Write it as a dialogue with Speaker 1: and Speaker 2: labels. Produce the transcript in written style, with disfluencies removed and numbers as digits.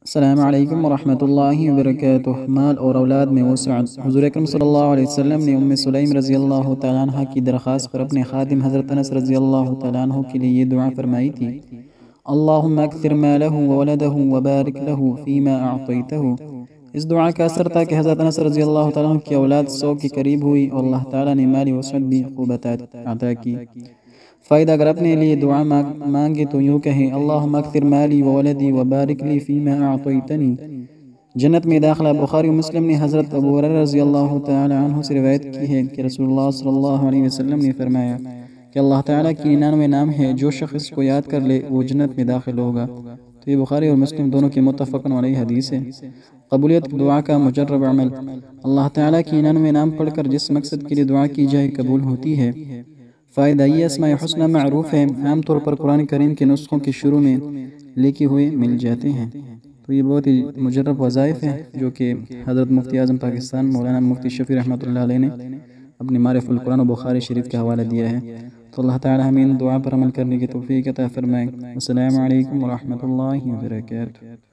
Speaker 1: السلام علیکم ورحمۃ اللہ وبرکاتہ۔ مال اور اولاد میں وسعت۔ حضور اکرم صلی اللہ علیہ وسلم نے سلیم رضی اللہ تعالیٰ عنہ کی درخواست پر اپنے خادم حضرت انس رضی اللہ تعالیٰ عنہ کے لیے یہ دعا فرمائی تھی: اللہم اکثر مالہ وولدہ وبارک لہ فیما اعطیتہ۔ اس دعا کا اثر تھا کہ حضرت انس رضی اللہ تعالیٰ عنہ کی اولاد 100 کے قریب ہوئی اور اللہ تعالیٰ نے مالی وسعت بھی خوب عطا کی۔ فائدہ: اگر اپنے لیے دعا مانگے تو یوں کہیں: اللہم اکثر مالی وولدی وبارک لی فیما اعطیتنی۔ جنت میں داخلہ۔ بخاری و مسلم نے حضرت ابو ہریرہ رضی اللہ تعالی عنہ سے روایت کی ہے کہ رسول اللہ صلی اللہ علیہ وسلم نے فرمایا کہ اللہ تعالیٰ کی 99 نام ہے، جو شخص اس کو یاد کر لے وہ جنت میں داخل ہوگا۔ تو یہ بخاری اور مسلم دونوں کی متفق علیہ حدیث ہے۔ قبولیت دعا کا مجرب عمل: اللہ تعالیٰ کی 99 نام پڑھ کر جس مقصد کے لیے دعا کی جائے قبول ہوتی ہے۔ فائدہ: یہ اسماء حسنہ معروف ہے، عام طور پر قرآن کریم کے نسخوں کے شروع میں لکھے ہوئے مل جاتے ہیں۔ تو یہ بہت ہی مجرب وظائف ہیں جو کہ حضرت مفتی اعظم پاکستان مولانا مفتی شفیع رحمۃ اللہ علیہ نے اپنی معرف القرآن و بخاری شریف کا حوالہ دیا ہے۔ تو اللہ تعالی ہمیں ان دعا پر عمل کرنے کی توفیق عطا فرمائے۔ السلام علیکم ورحمۃ اللہ وبرکاتہ۔